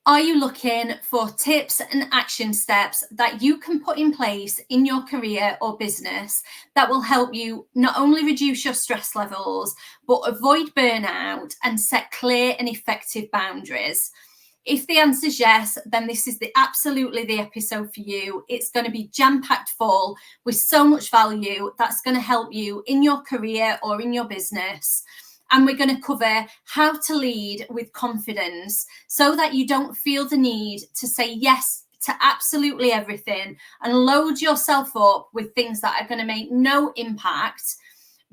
Are you looking for tips and action steps that you can put in place in your career or business that will help you not only reduce your stress levels, but avoid burnout and set clear and effective boundaries? If the answer is yes, then this is absolutely the episode for you. It's going to be jam-packed full with so much value that's going to help you in your career or in your business. And we're going to cover how to lead with confidence so that you don't feel the need to say yes to absolutely everything and load yourself up with things that are going to make no impact.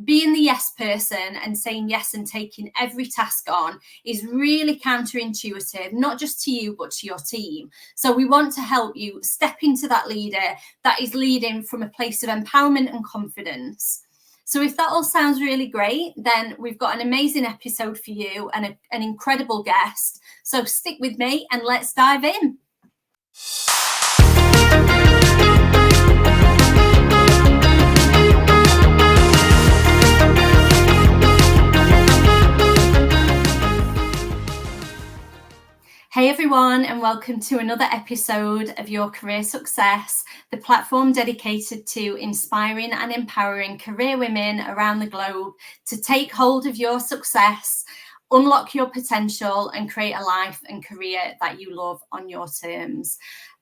Being the yes person and saying yes and taking every task on is really counterintuitive, not just to you, but to your team. So we want to help you step into that leader that is leading from a place of empowerment and confidence. So if that all sounds really great, then we've got an amazing episode for you and an incredible guest. So stick with me and let's dive in. Hey everyone, and welcome to another episode of Your Career Success, the platform dedicated to inspiring and empowering career women around the globe to take hold of your success, unlock your potential, and create a life and career that you love on your terms.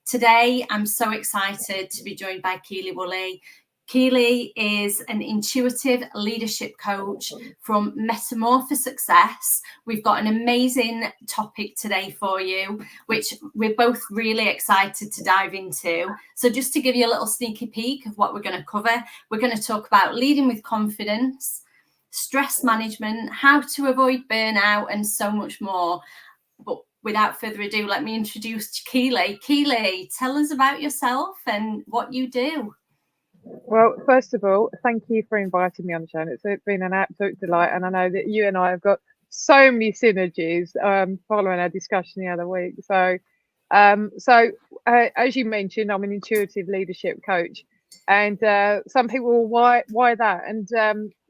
Today, I'm so excited to be joined by Keely Woolley. Keely is an intuitive leadership coach from Metamorphosis Success. We've got an amazing topic today for you, which we're both really excited to dive into. So just to give you a little sneaky peek of what we're going to cover, we're going to talk about leading with confidence, stress management, how to avoid burnout, and so much more. But without further ado, let me introduce Keely. Keely, tell us about yourself and what you do. Well, first of all, thank you for inviting me on the show. It's been an absolute delight, and I know that you and I have got so many synergies following our discussion the other week. So, as you mentioned, I'm an intuitive leadership coach, and some people, why that? And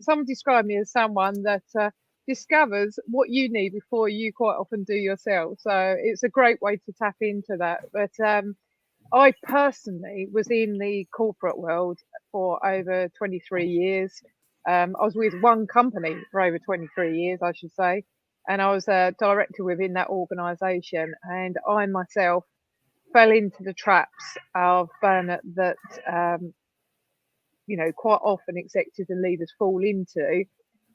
some describe me as someone that discovers what you need before you quite often do yourself. So it's a great way to tap into that. But I personally was in the corporate world for over 23 years. I was with one company for over 23 years, I should say, and I was a director within that organisation. And I myself fell into the traps of burnout that, quite often executives and leaders fall into,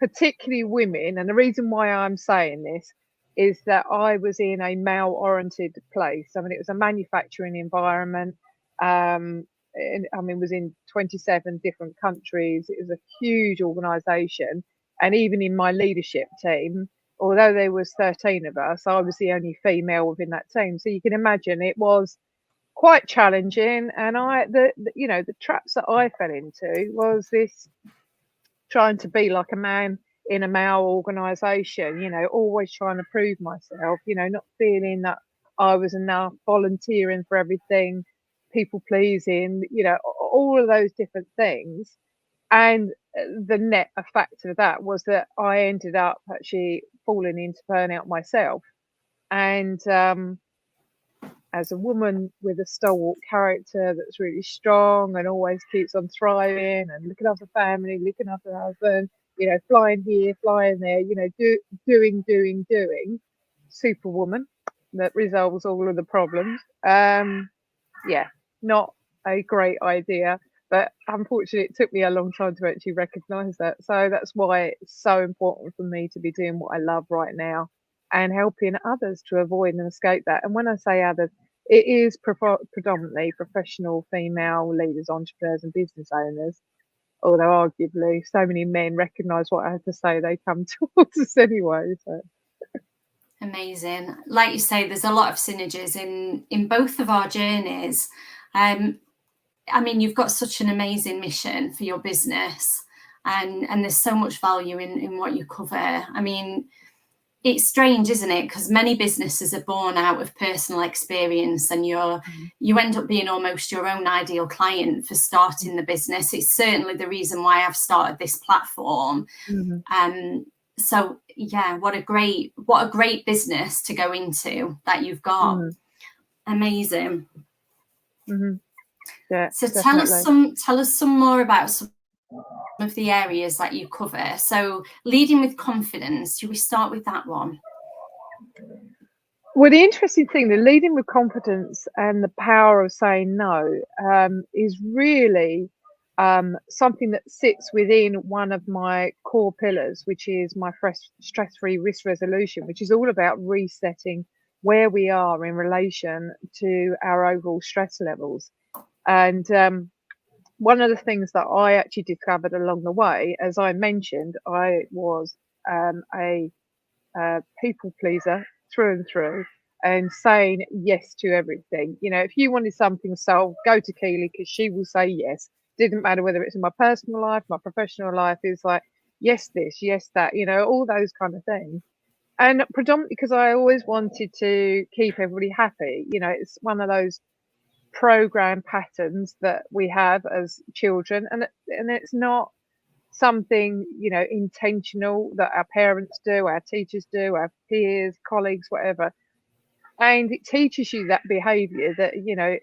particularly women. And the reason why I'm saying this is that I was in a male-oriented place. I mean, it was a manufacturing environment. It was in 27 different countries. It was a huge organisation, and even in my leadership team, although there was 13 of us, I was the only female within that team. So you can imagine it was quite challenging. And the traps that I fell into was this trying to be like a man in a male organisation, always trying to prove myself, not feeling that I was enough, volunteering for everything, people pleasing, all of those different things. And the net effect of that was that I ended up actually falling into burnout myself. And as a woman with a stalwart character that's really strong and always keeps on thriving and looking after family, looking after her husband, flying here, flying there, doing, superwoman that resolves all of the problems. Not a great idea, but unfortunately it took me a long time to actually recognize that. So that's why it's so important for me to be doing what I love right now and helping others to avoid and escape that. And when I say others, it is predominantly professional female leaders, entrepreneurs and business owners. Although arguably so many men recognise what I have to say, they come towards us anyway. So. Amazing. Like you say, there's a lot of synergies in both of our journeys. You've got such an amazing mission for your business, and there's so much value in what you cover. I mean, it's strange, isn't it? Because many businesses are born out of personal experience, and you end up being almost your own ideal client for starting the business. It's certainly the reason why I've started this platform. Mm-hmm. So yeah, what a great business to go into that you've got. Amazing. Yeah, so definitely. tell us some more about some of the areas that you cover. So leading with confidence, should we start with that one? Well, the interesting thing, the leading with confidence and the power of saying no, is really something that sits within one of my core pillars, which is my stress-free risk resolution, which is all about resetting where we are in relation to our overall stress levels. And one of the things that I actually discovered along the way, as I mentioned, I was a people pleaser through and through, and saying yes to everything. You know, if you wanted something solved, go to Keely because she will say yes. Didn't matter whether it's in my personal life, my professional life. It's like yes this, yes that. You know, all those kind of things. And predominantly because I always wanted to keep everybody happy. You know, it's one of those program patterns that we have as children, and it's not something, you know, intentional that our parents do, our teachers do, our peers, colleagues, whatever. And it teaches you that behavior that, you know,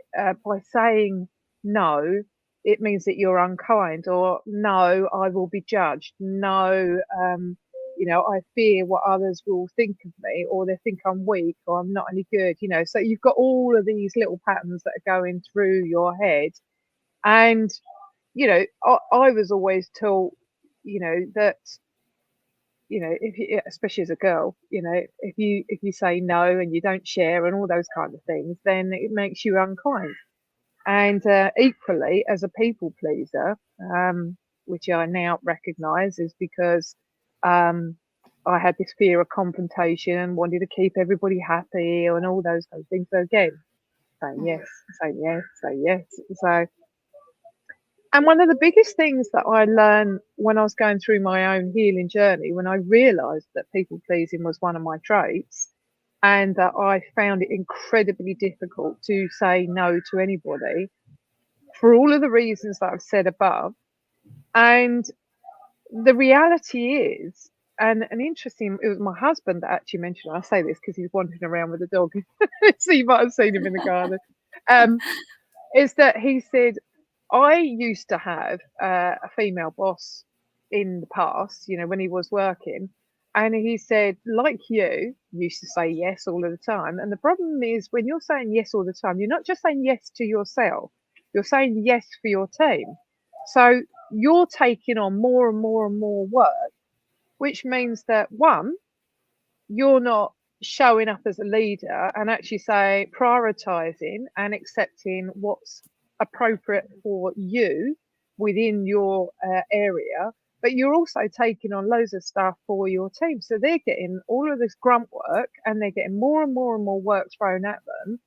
by saying no, it means that you're unkind, or no, I will be judged. No, you know, I fear what others will think of me, or they think I'm weak, or I'm not any good, you know. So you've got all of these little patterns that are going through your head. And, you know, I was always taught, you know, that, you know, if you, especially as a girl, you know, if you say no and you don't share and all those kind of things, then it makes you unkind. And equally, as a people pleaser, which I now recognise is because I had this fear of confrontation, wanted to keep everybody happy, and all those kind of things. So again, saying yes, saying yes, say yes. So, and one of the biggest things that I learned when I was going through my own healing journey, when I realised that people pleasing was one of my traits, and that I found it incredibly difficult to say no to anybody for all of the reasons that I've said above. And the reality is, and an interesting, it was my husband that actually mentioned, I say this because he's wandering around with a dog, so you might have seen him in the garden, is that he said, I used to have a female boss in the past, you know, when he was working. And he said, like you used to say yes all of the time. And the problem is when you're saying yes all the time, you're not just saying yes to yourself, you're saying yes for your team. So you're taking on more and more and more work, which means that one, you're not showing up as a leader and actually say prioritizing and accepting what's appropriate for you within your area, but you're also taking on loads of stuff for your team, so they're getting all of this grunt work and they're getting more and more and more work thrown at them,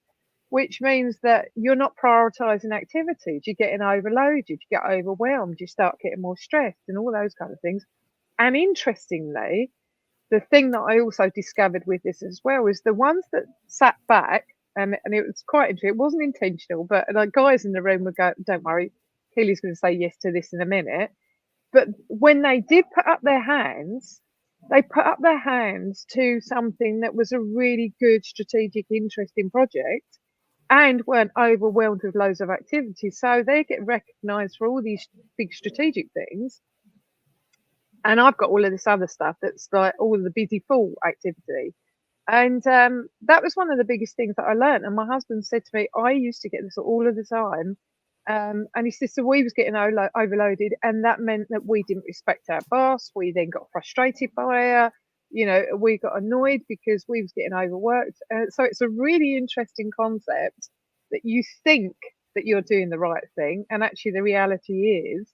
which means that you're not prioritizing activities, you're getting overloaded, you get overwhelmed, you start getting more stressed and all those kind of things. And interestingly, the thing that I also discovered with this as well is the ones that sat back, and it was quite interesting. It wasn't intentional, but like guys in the room would go, "Don't worry, Keely's going to say yes to this in a minute." But when they did put up their hands, they put up their hands to something that was a really good, strategic, interesting project, and weren't overwhelmed with loads of activities. So they get recognised for all these big strategic things. And I've got all of this other stuff that's like all of the busy fool activity. And that was one of the biggest things that I learned. And my husband said to me, I used to get this all of the time. And he said, so we was getting overloaded, and that meant that we didn't respect our boss. We then got frustrated by her. You know, we got annoyed because we was getting overworked. So it's a really interesting concept that you think that you're doing the right thing, and actually the reality is,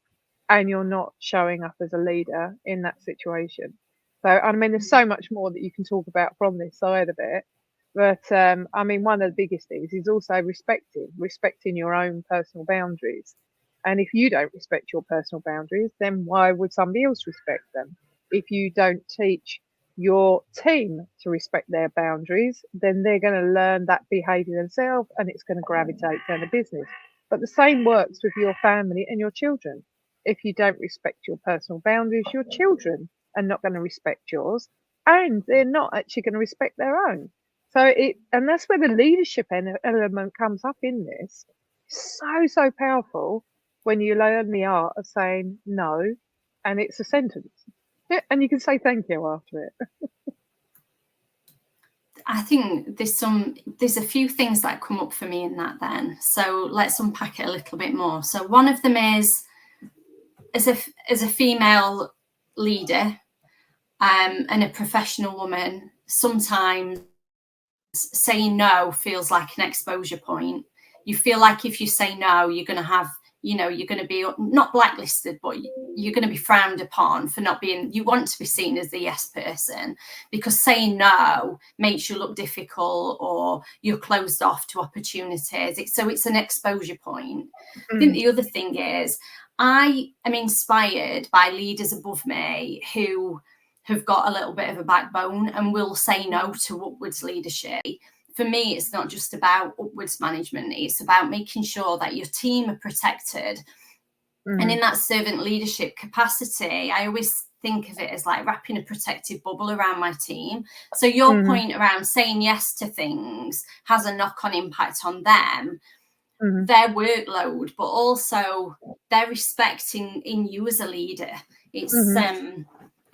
and you're not showing up as a leader in that situation. So, I mean, there's so much more that you can talk about from this side of it. But I mean, one of the biggest things is also respecting your own personal boundaries. And if you don't respect your personal boundaries, then why would somebody else respect them? If you don't teach your team to respect their boundaries, then they're going to learn that behavior themselves, and it's going to gravitate down the business. But the same works with your family and your children. If you don't respect your personal boundaries, your children are not going to respect yours, and they're not actually going to respect their own. And that's where the leadership element comes up in this. So powerful when you learn the art of saying no, and it's a sentence. Yeah, and you can say thank you after it. I think there's a few things that come up for me in that then. So let's unpack it a little bit more. So one of them is, as a female leader and a professional woman, sometimes saying no feels like an exposure point. You feel like if you say no, you're going to have, you're going to be not blacklisted, but you're going to be frowned upon for not being, you want to be seen as the yes person, because saying no makes you look difficult or you're closed off to opportunities. So it's an exposure point. I think the other thing is, I am inspired by leaders above me who have got a little bit of a backbone and will say no to upwards leadership. For me, it's not just about upwards management. It's about making sure that your team are protected. And in that servant leadership capacity, I always think of it as like wrapping a protective bubble around my team. So your point around saying yes to things has a knock-on impact on them, their workload, but also their respect in you as a leader. It's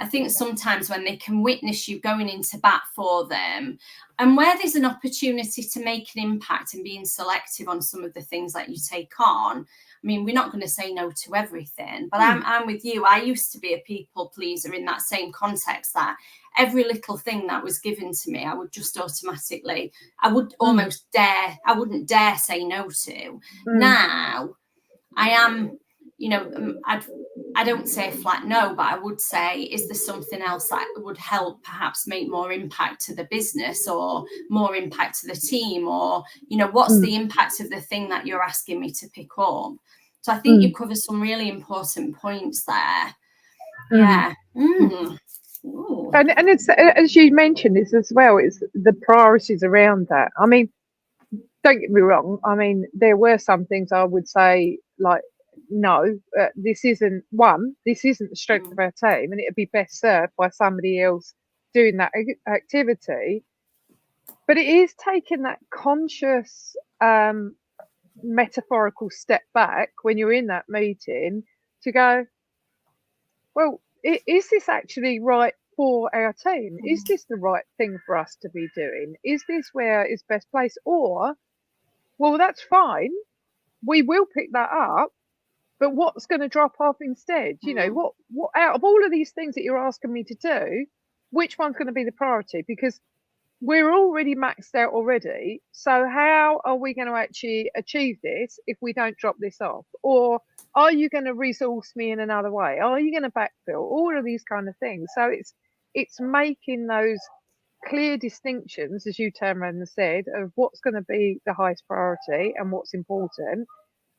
I think sometimes when they can witness you going into bat for them, and where there's an opportunity to make an impact and being selective on some of the things that you take on. I mean, we're not going to say no to everything, but I'm with you. I used to be a people pleaser in that same context, that every little thing that was given to me, I would just automatically, I wouldn't dare say no to. Now I am, I don't say a flat no, but I would say, is there something else that would help perhaps make more impact to the business or more impact to the team? Or, what's the impact of the thing that you're asking me to pick up? So I think you cover some really important points there. Yeah. And it's, as you mentioned this as well, it's the priorities around that. I mean, don't get me wrong. I mean, there were some things I would say, like, no, this isn't the strength of our team, and it'd be best served by somebody else doing that activity. But it is taking that conscious metaphorical step back when you're in that meeting to go, well, is this actually right for our team? Is this the right thing for us to be doing? Is this where it's best placed? Or, well, that's fine, we will pick that up, but what's going to drop off instead? What out of all of these things that you're asking me to do, which one's going to be the priority? Because we're already maxed out already. So how are we going to actually achieve this if we don't drop this off? Or are you going to resource me in another way? Are you going to backfill? All of these kind of things. So it's making those clear distinctions, as you turned around and said, of what's going to be the highest priority and what's important,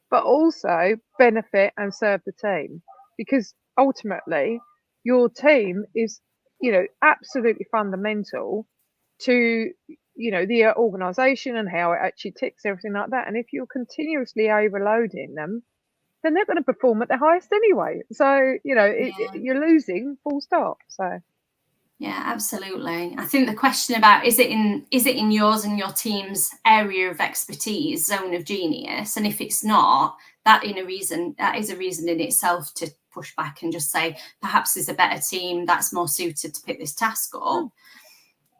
but also benefit and serve the team. Because ultimately, your team is, absolutely fundamental to, the organisation and how it actually ticks, everything like that. And if you're continuously overloading them, then they're going to perform at the highest anyway. So, you're losing, full stop. So. Yeah, absolutely. I think the question about is it in yours and your team's area of expertise, zone of genius, and if it's not, that is a reason in itself to push back and just say perhaps there's a better team that's more suited to pick this task up.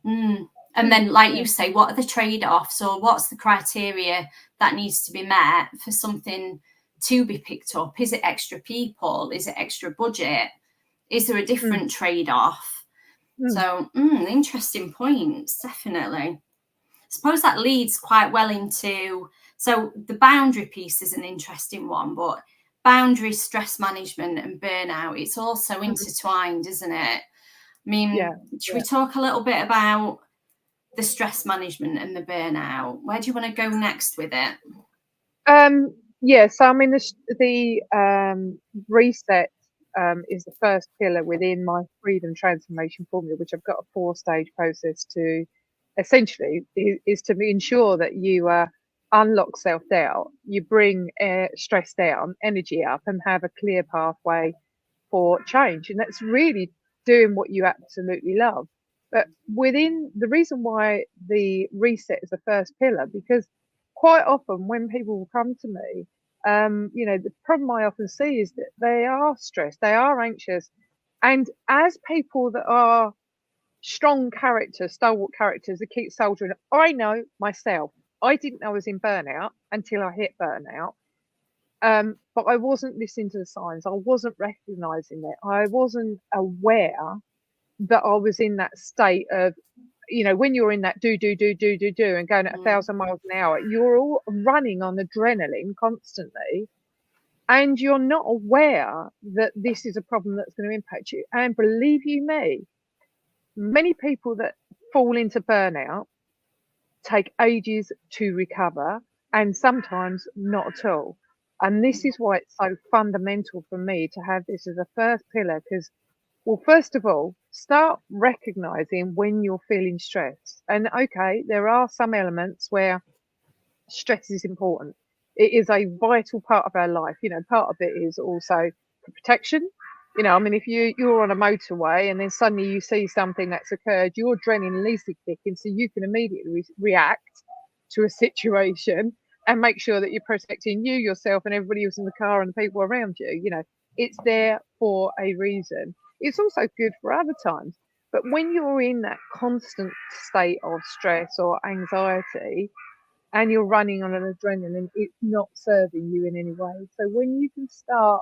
And then, like you say, what are the trade-offs, or what's the criteria that needs to be met for something to be picked up? Is it extra people? Is it extra budget? Is there a different trade-off? So interesting points, definitely. I suppose that leads quite well into, so the boundary piece is an interesting one, but boundaries, stress management and burnout, it's also intertwined, isn't it? I mean, should we talk a little bit about the stress management and the burnout? Where do you want to go next with it? So I mean, the reset is the first pillar within my freedom transformation formula, which I've got a 4-stage process to essentially is to ensure that you unlock self-doubt, you bring stress down, energy up, and have a clear pathway for change. And that's really doing what you absolutely love. But within the reason why the reset is the first pillar, because quite often when people will come to me, the problem I often see is that they are stressed, they are anxious. And as people that are strong characters, stalwart characters that keep soldiering, I know myself, I didn't know I was in burnout until I hit burnout. But I wasn't listening to the signs. I wasn't recognizing it. I wasn't aware that I was in that state of, when you're in that do and going at 1,000 miles an hour, you're all running on adrenaline constantly. And you're not aware that this is a problem that's going to impact you. And believe you me, many people that fall into burnout take ages to recover, and sometimes not at all. And this is why it's so fundamental for me to have this as a first pillar, because, well, first of all, start recognizing when you're feeling stressed. And okay, there are some elements where stress is important. It is a vital part of our life. Part of it is also protection. I mean, if you're on a motorway and then suddenly you see something that's occurred, your adrenaline is kicking, so you can immediately react to a situation and make sure that you're protecting you, yourself, and everybody else in the car and the people around you. It's there for a reason. It's also good for other times. But when you're in that constant state of stress or anxiety, and you're running on an adrenaline, it's not serving you in any way. So when you can start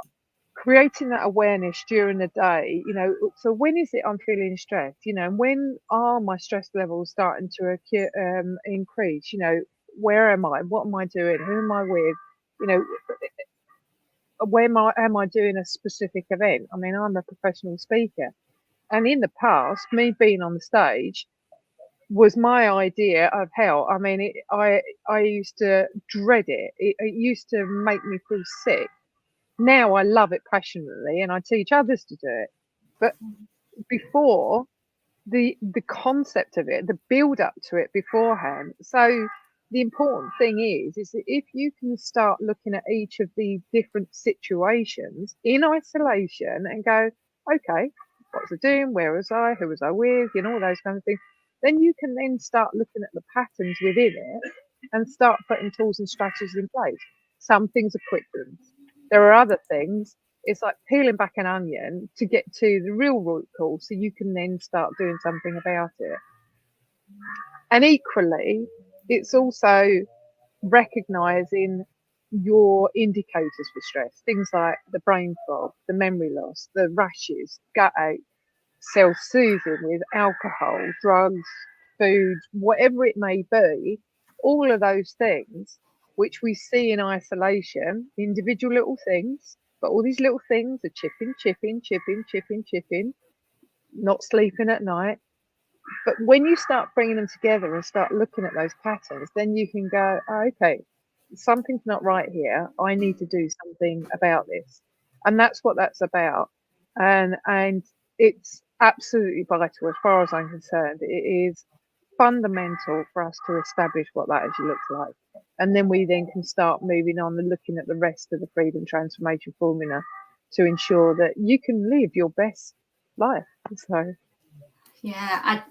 creating that awareness during the day, so when is it I'm feeling stressed, and when are my stress levels starting to increase, where am I, what am I doing, who am I with, where am I doing a specific event? I mean, I'm a professional speaker, and in the past, me being on the stage was my idea of hell. I mean, I used to dread it. It used to make me feel sick. Now I love it passionately, and I teach others to do it. But before, the concept of it, the build up to it beforehand. So the important thing is that if you can start looking at each of the different situations in isolation and go, okay, what was I doing? Where was I? Who was I with? All those kind of things. Then you can then start looking at the patterns within it and start putting tools and strategies in place. Some things are quick wins. There are other things. It's like peeling back an onion to get to the real root cause, so you can then start doing something about it. And equally, it's also recognizing your indicators for stress, things like the brain fog, the memory loss, the rashes, gut ache, self-soothing with alcohol, drugs, food, whatever it may be. All of those things which we see in isolation, individual little things, but all these little things are chipping, not sleeping at night. But when you start bringing them together and start looking at those patterns, then you can go, oh, okay, something's not right here. I need to do something about this. And that's what that's about. And it's absolutely vital as far as I'm concerned. It is fundamental for us to establish what that actually looks like. And then we then can start moving on and looking at the rest of the freedom transformation formula to ensure that you can live your best life. So yeah,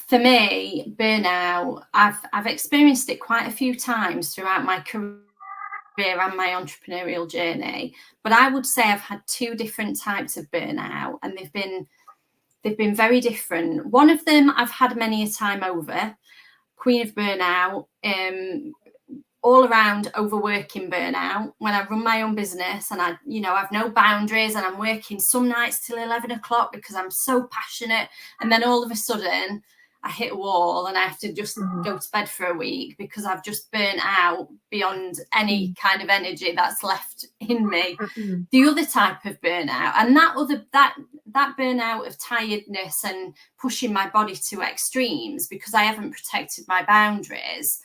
for me, burnout, I've experienced it quite a few times throughout my career and my entrepreneurial journey, but I would say I've had two different types of burnout, and they've been very different. One of them I've had many a time over, Queen of Burnout, all around overworking burnout, when I run my own business and I have no boundaries and I'm working some nights till 11 o'clock because I'm so passionate, and then all of a sudden I hit a wall and I have to just go to bed for a week because I've just burnt out beyond any kind of energy that's left in me. The other type of burnout, and that burnout of tiredness and pushing my body to extremes because I haven't protected my boundaries,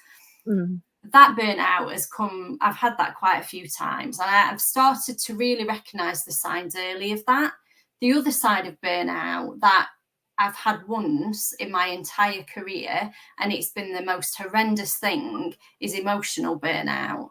that burnout has come, I've had that quite a few times, and I've started to really recognize the signs early of that. The other side of burnout that I've had once in my entire career, and it's been the most horrendous thing, is emotional burnout.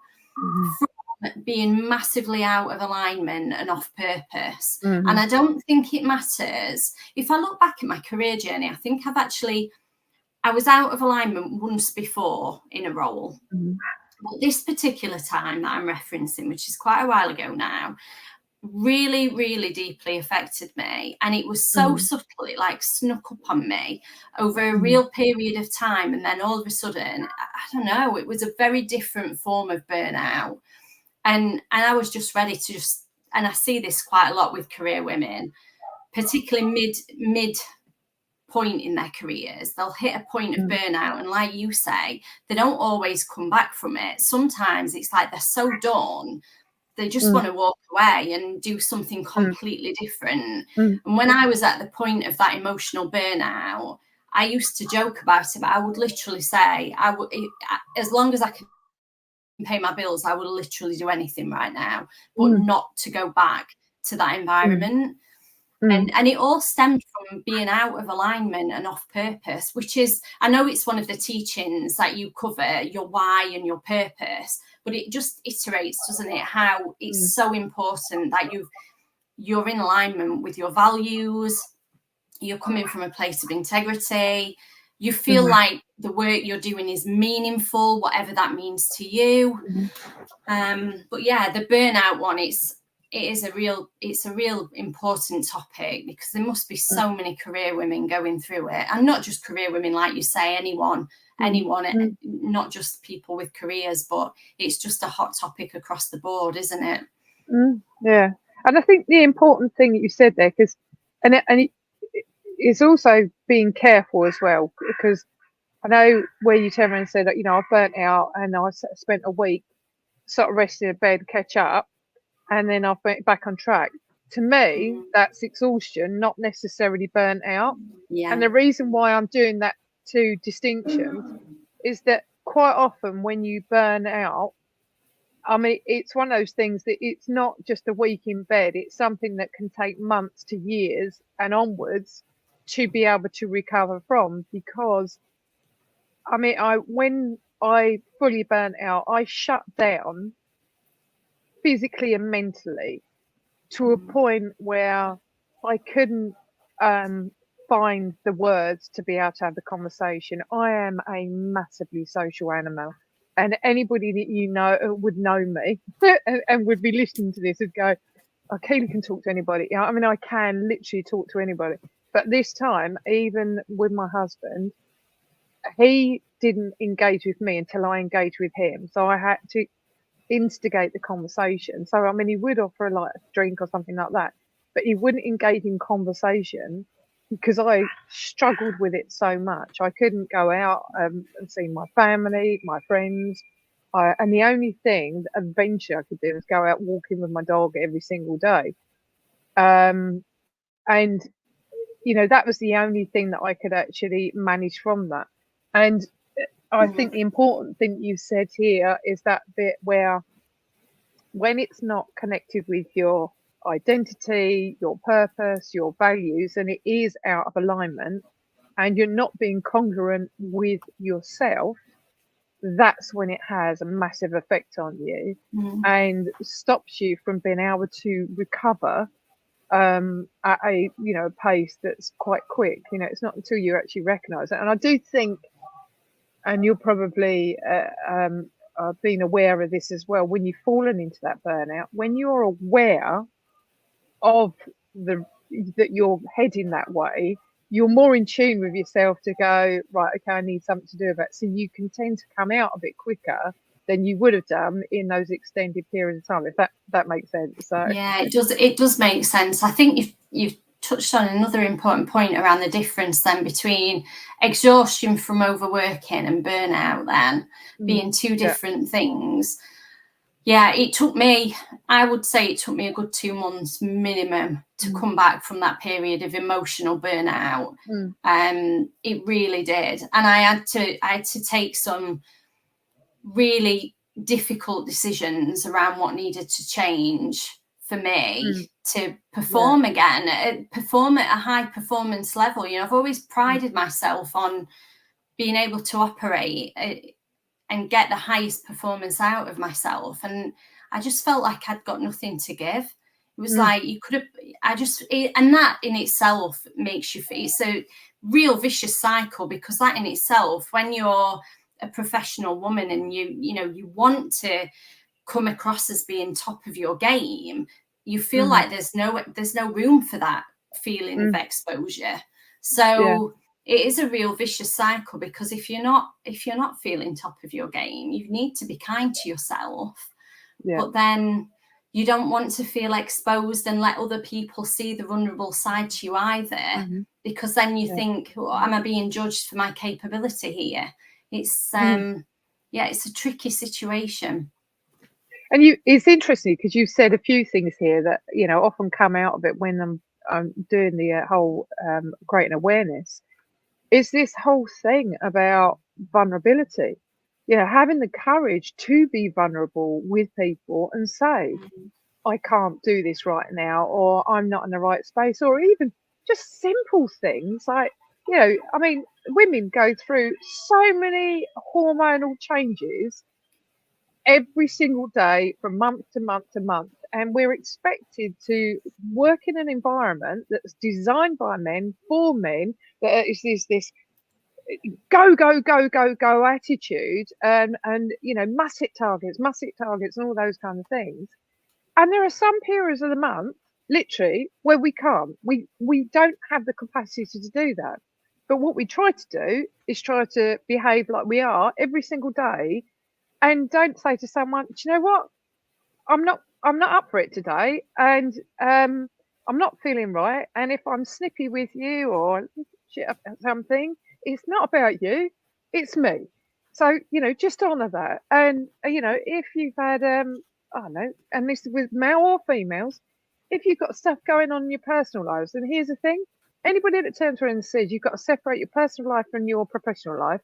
being massively out of alignment and off purpose. Mm-hmm. And I don't think it matters. If I look back at my career journey, I think I was out of alignment once before in a role. Mm-hmm. But this particular time that I'm referencing, which is quite a while ago now, really, really deeply affected me. And it was so subtle, it like snuck up on me over a real period of time. And then all of a sudden, I don't know, it was a very different form of burnout. And I was just ready to and I see this quite a lot with career women, particularly mid point in their careers. They'll hit a point of burnout, and like you say, they don't always come back from it. Sometimes it's like they're so done, they just want to walk away and do something completely different. And when I was at the point of that emotional burnout, I used to joke about it, but I would literally say, as long as I can pay my bills, I would literally do anything right now, but not to go back to that environment. And it all stemmed from being out of alignment and off purpose, which is, I know it's one of the teachings that you cover, your why and your purpose, but it just iterates, doesn't it, how it's so important that you're in alignment with your values, you're coming from a place of integrity, you feel like the work you're doing is meaningful, whatever that means to you. But yeah, the burnout one, it's a real important topic, because there must be so many career women going through it, and not just career women, like you say, anyone, not just people with careers, but it's just a hot topic across the board, isn't it? Yeah, and I think the important thing that you said there, because it's also being careful as well, because I know where you turned around and said that, you know, I burnt out and I spent a week sort of resting in bed, catch up, and then I've went back on track. To me, that's exhaustion, not necessarily burnt out. Yeah. And the reason why I'm doing that two distinctions is that quite often when you burn out, I mean, it's one of those things that it's not just a week in bed. It's something that can take months to years and onwards to be able to recover from. Because, I mean, when I fully burnt out, I shut down physically and mentally to a point where I couldn't find the words to be able to have the conversation. I am a massively social animal, and anybody that you know would know me and would be listening to this would go, oh, Keely can talk to anybody. You know, I mean, I can literally talk to anybody. But this time, even with my husband, he didn't engage with me until I engaged with him. So I had to instigate the conversation. So, I mean, he would offer like a drink or something like that, but he wouldn't engage in conversation because I struggled with it so much. I couldn't go out and see my family, my friends. And the only thing that eventually I could do was go out walking with my dog every single day. And, you know, that was the only thing that I could actually manage from that. And I think the important thing you said here is that bit where when it's not connected with your identity, your purpose, your values, and it is out of alignment and you're not being congruent with yourself, that's when it has a massive effect on you and stops you from being able to recover at a, you know, pace that's quite quick. You know, it's not until you actually recognize it. And I do think, and you're probably being aware of this as well, when you've fallen into that burnout, when you're aware of that you're heading that way, you're more in tune with yourself to go, right, okay, I need something to do about it. So you can tend to come out a bit quicker than you would have done in those extended periods of time, if that makes sense. So yeah, it does make sense. I think you've touched on another important point around the difference then between exhaustion from overworking and burnout then being two different things. Yeah, I would say it took me a good 2 months minimum to come back from that period of emotional burnout. It really did. And I had to take some really difficult decisions around what needed to change for me to perform again, perform at a high performance level. You know, I've always prided myself on being able to operate and get the highest performance out of myself. And I just felt like I'd got nothing to give. It was like you could have, and that in itself makes you, it's a real vicious cycle, because that in itself, when you're a professional woman and you want to come across as being top of your game, you feel like there's no room for that feeling of exposure. So it is a real vicious cycle, because if you're not feeling top of your game, you need to be kind to yourself. But then you don't want to feel exposed and let other people see the vulnerable side to you either, because then you think, oh, am I being judged for my capability here? It's it's a tricky situation. And it's interesting, because you said a few things here that often come out of it when I'm doing the whole creating awareness. Is this whole thing about vulnerability? Having the courage to be vulnerable with people and say, I can't do this right now, or I'm not in the right space, or even just simple things like, I mean, women go through so many hormonal changes every single day from month to month to month. And we're expected to work in an environment that's designed by men for men, that is this go attitude, and must hit targets and all those kind of things. And there are some periods of the month, literally, where we can't. We don't have the capacity to do that. But what we try to do is try to behave like we are every single day, and don't say to someone, do you know what? I'm not up for it today, and I'm not feeling right. And if I'm snippy with you or shit about something, it's not about you, it's me. So just honour that. And if you've had I don't know, and this is with male or females, if you've got stuff going on in your personal lives, and here's the thing: anybody that turns around and says you've got to separate your personal life from your professional life,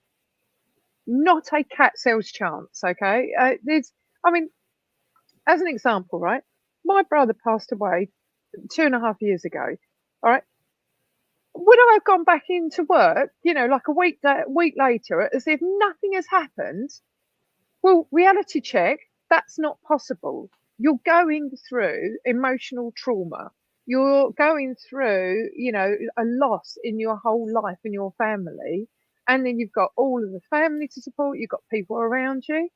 not a cat sells chance. Okay, as an example, right? My brother passed away 2.5 years ago. All right. Would I have gone back into work, like a week later, as if nothing has happened? Well, reality check, that's not possible. You're going through emotional trauma. You're going through, a loss in your whole life and your family. And then you've got all of the family to support. You've got people around you.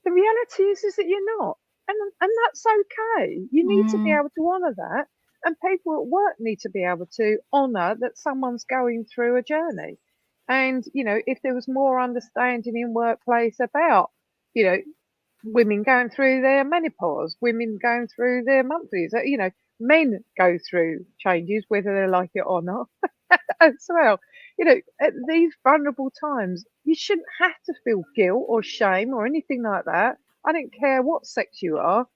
The reality is that you're not. And that's okay. You need to be able to honour that. And people at work need to be able to honour that someone's going through a journey. And, if there was more understanding in workplace about, women going through their menopause, women going through their monthlies, men go through changes, whether they like it or not, as well. At these vulnerable times, you shouldn't have to feel guilt or shame or anything like that. I don't care what sex you are.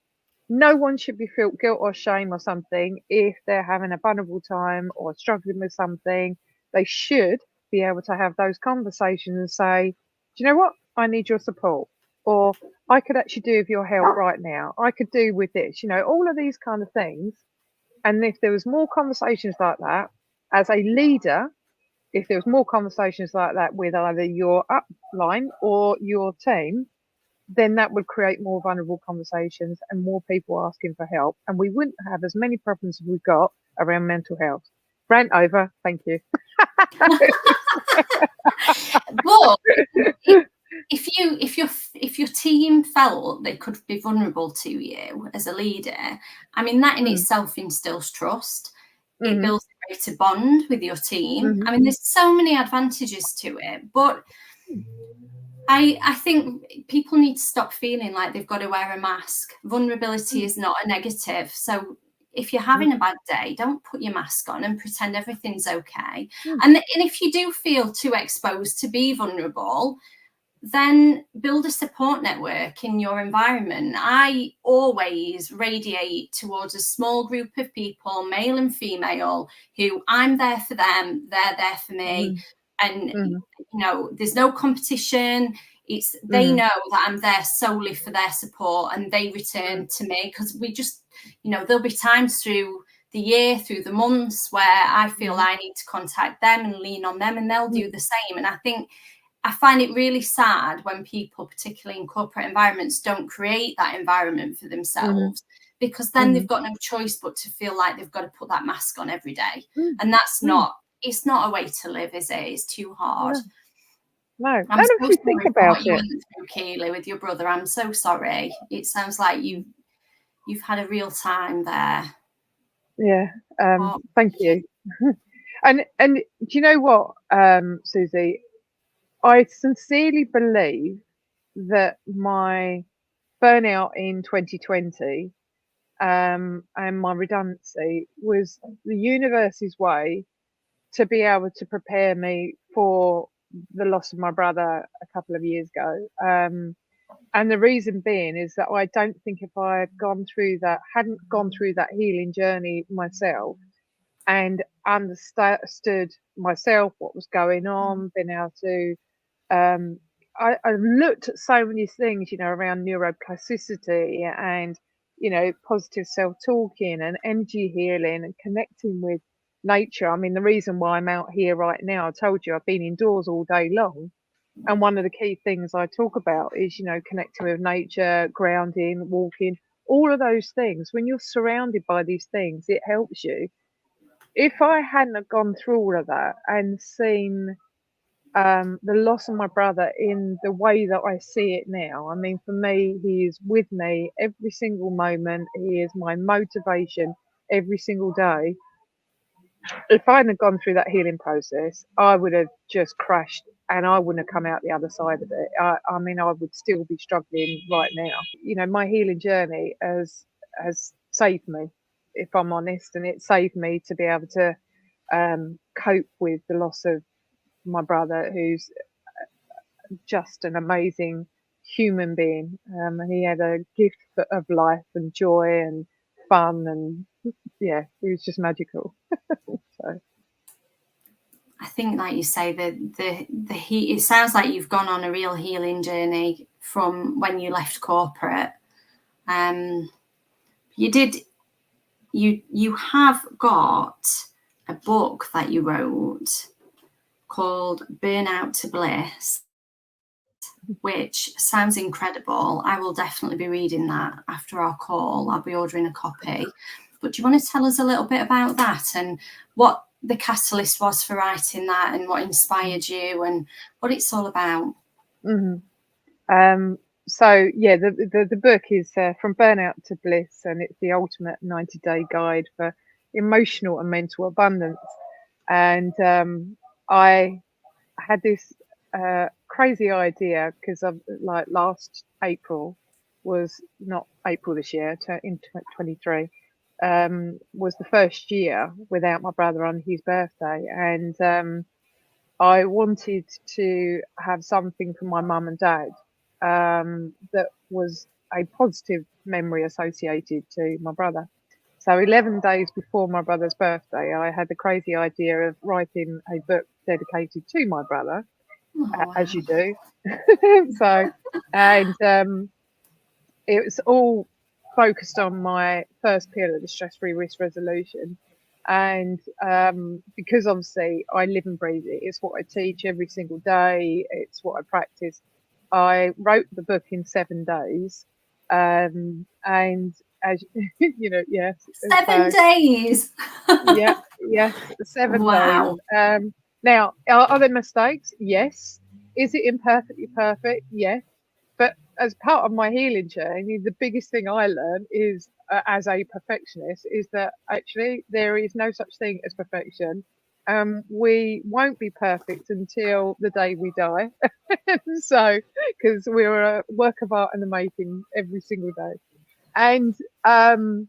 No one should be felt guilt or shame or something if they're having a vulnerable time or struggling with something. They should be able to have those conversations and say, do you know what? I need your support. Or I could actually do with your help right now. I could do with this, all of these kind of things. And if there was more conversations like that as a leader, if there was more conversations like that with either your upline or your team, then that would create more vulnerable conversations and more people asking for help. And we wouldn't have as many problems as we've got around mental health. Rant over. Thank you. But if your team felt they could be vulnerable to you as a leader, I mean, that in itself instills trust. It builds a greater bond with your team. I mean, there's so many advantages to it, but I think people need to stop feeling like they've got to wear a mask. Vulnerability is not a negative. So if you're having a bad day, don't put your mask on and pretend everything's okay. And if you do feel too exposed to be vulnerable, then build a support network in your environment. I always radiate towards a small group of people, male and female, who I'm there for them, they're there for me. And, there's no competition. It's they know that I'm there solely for their support, and they return to me, because we just, there'll be times through the year, through the months, where I feel I need to contact them and lean on them, and they'll do the same. And I think I find it really sad when people, particularly in corporate environments, don't create that environment for themselves, because then they've got no choice but to feel like they've got to put that mask on every day. And that's not, it's not a way to live, is it? It's too hard. No. I'm And so if you think about what you went through, Keely, with your brother. I'm so sorry. It sounds like you've had a real time there. Yeah. Thank you. And do you know what, Susie? I sincerely believe that my burnout in 2020 and my redundancy was the universe's way to be able to prepare me for the loss of my brother a couple of years ago. And the reason being is that I don't think if I hadn't gone through that healing journey myself and understood myself, what was going on, been able to, I looked at so many things, around neuroplasticity and, positive self-talking and energy healing and connecting with nature. I mean, the reason why I'm out here right now, I told you I've been indoors all day long. And one of the key things I talk about is, connecting with nature, grounding, walking, all of those things. When you're surrounded by these things, it helps you. If I hadn't have gone through all of that and seen the loss of my brother in the way that I see it now, I mean, for me, he is with me every single moment. He is my motivation every single day. If I hadn't gone through that healing process, I would have just crashed and I wouldn't have come out the other side of it. I mean, I would still be struggling right now. My healing journey has saved me, if I'm honest, and it saved me to be able to cope with the loss of my brother, who's just an amazing human being. And he had a gift of life and joy and fun, and yeah, he was just magical. So. I think, like you say, the heat. It sounds like you've gone on a real healing journey from when you left corporate. You have got a book that you wrote called Burnout to Bliss, which sounds incredible. I will definitely be reading that after our call. I'll be ordering a copy. But do you want to tell us a little bit about that and what the catalyst was for writing that and what inspired you and what it's all about? So yeah, the book is From Burnout to Bliss, and it's the ultimate 90-day guide for emotional and mental abundance. And I had this crazy idea because like last April was not April this year, in 2023, was the first year without my brother on his birthday, and I wanted to have something for my mum and dad that was a positive memory associated to my brother. So 11 days before my brother's birthday, I had the crazy idea of writing a book dedicated to my brother, as you do. So, and it was all focused on my first pillar, the stress-free risk resolution. And because obviously I live and breathe it, it's what I teach every single day, it's what I practice. I wrote the book in 7 days. And as yes. 7 days. Yes, 7 Wow. days. Now, are there mistakes? Yes. Is it imperfectly perfect? Yes. But as part of my healing journey, the biggest thing I learned is, as a perfectionist, is that actually there is no such thing as perfection. We won't be perfect until the day we die. So, because we're a work of art in the making every single day. And and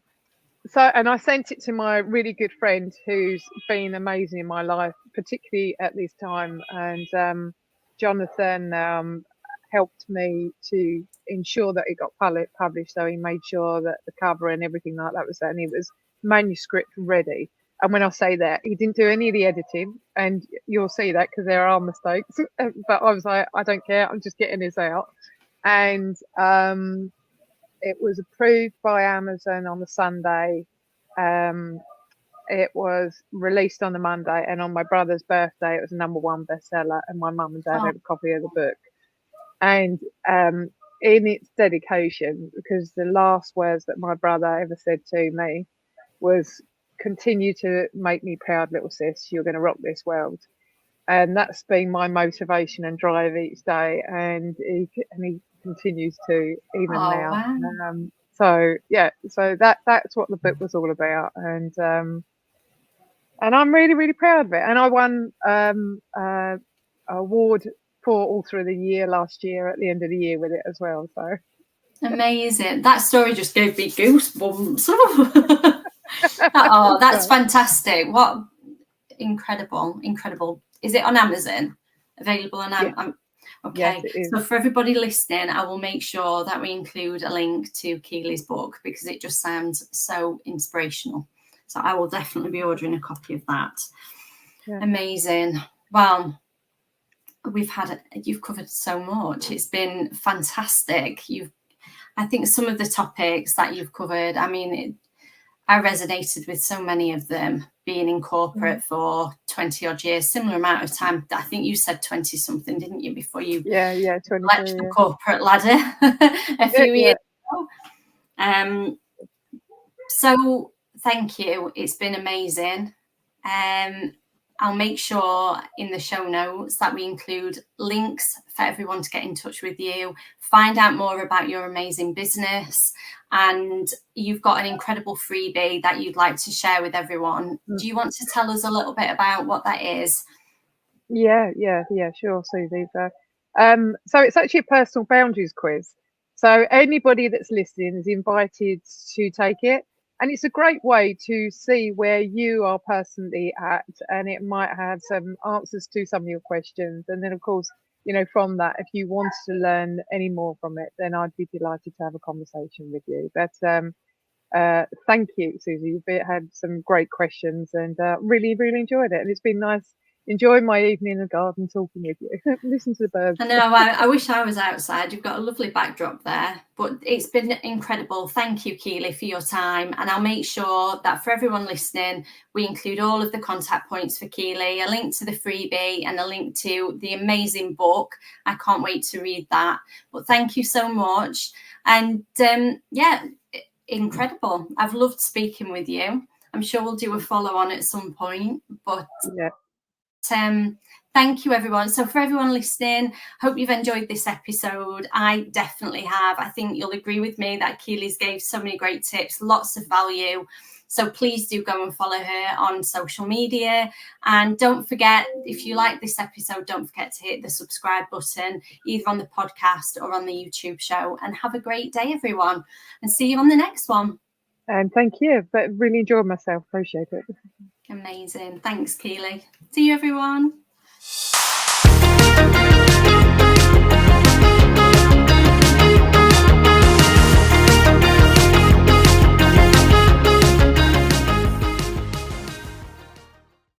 I sent it to my really good friend who's been amazing in my life, particularly at this time. And Jonathan helped me to ensure that it got published. So he made sure that the cover and everything like that was there, and it was manuscript ready. And when I say that, he didn't do any of the editing, and you'll see that because there are mistakes. But I was like, I don't care. I'm just getting this out. And it was approved by Amazon on the Sunday. it was released on the Monday, and on my brother's birthday, it was a #1 bestseller, and my mum and dad had a copy of the book. And in its dedication, because the last words that my brother ever said to me was, "Continue to make me proud, little sis. You're going to rock this world." And that's been my motivation and drive each day, and he continues to even now. Wow. So yeah, so that's what the book was all about, and I'm really, really proud of it. And I won an award for Author of the Year last year at the end of the year with it as well. So amazing. That story just gave me goosebumps. Oh, that's fantastic. What incredible. Is it on Amazon? Available on Amazon? Okay, yes, so for everybody listening, I will make sure that we include a link to Keely's book, because it just sounds so inspirational. So I will definitely be ordering a copy of that. Yeah. Amazing. Well, you've covered so much. It's been fantastic. I think some of the topics that you've covered, I mean, I resonated with so many of them, being in corporate for 20 odd years, similar amount of time. I think you said 20 something, didn't you, before you 23, left the corporate ladder a few years ago. So thank you. It's been amazing. I'll make sure in the show notes that we include links for everyone to get in touch with you, find out more about your amazing business, and you've got an incredible freebie that you'd like to share with everyone. Do you want to tell us a little bit about what that is? Yeah, sure, Susie. So it's actually a personal boundaries quiz. So anybody that's listening is invited to take it. And it's a great way to see where you are personally at, and it might have some answers to some of your questions. And then, of course, from that, if you wanted to learn any more from it, then I'd be delighted to have a conversation with you. But thank you, Susie. You've had some great questions, and really, really enjoyed it. And it's been nice enjoying my evening in the garden talking with you. Listen to the birds. I know, I wish I was outside. You've got a lovely backdrop there, but it's been incredible. Thank you, Keely, for your time. And I'll make sure that for everyone listening, we include all of the contact points for Keely, a link to the freebie and a link to the amazing book. I can't wait to read that. But thank you so much. And incredible. I've loved speaking with you. I'm sure we'll do a follow on at some point, but thank you, everyone. So for everyone listening, hope you've enjoyed this episode. I definitely have. I think you'll agree with me that Keely's gave so many great tips, lots of value. So please do go and follow her on social media. And don't forget, if you like this episode, don't forget to hit the subscribe button, either on the podcast or on the YouTube show. And have a great day, everyone. And see you on the next one. And thank you. But really enjoyed myself. Appreciate it. Amazing. Thanks, Keely. See you, everyone.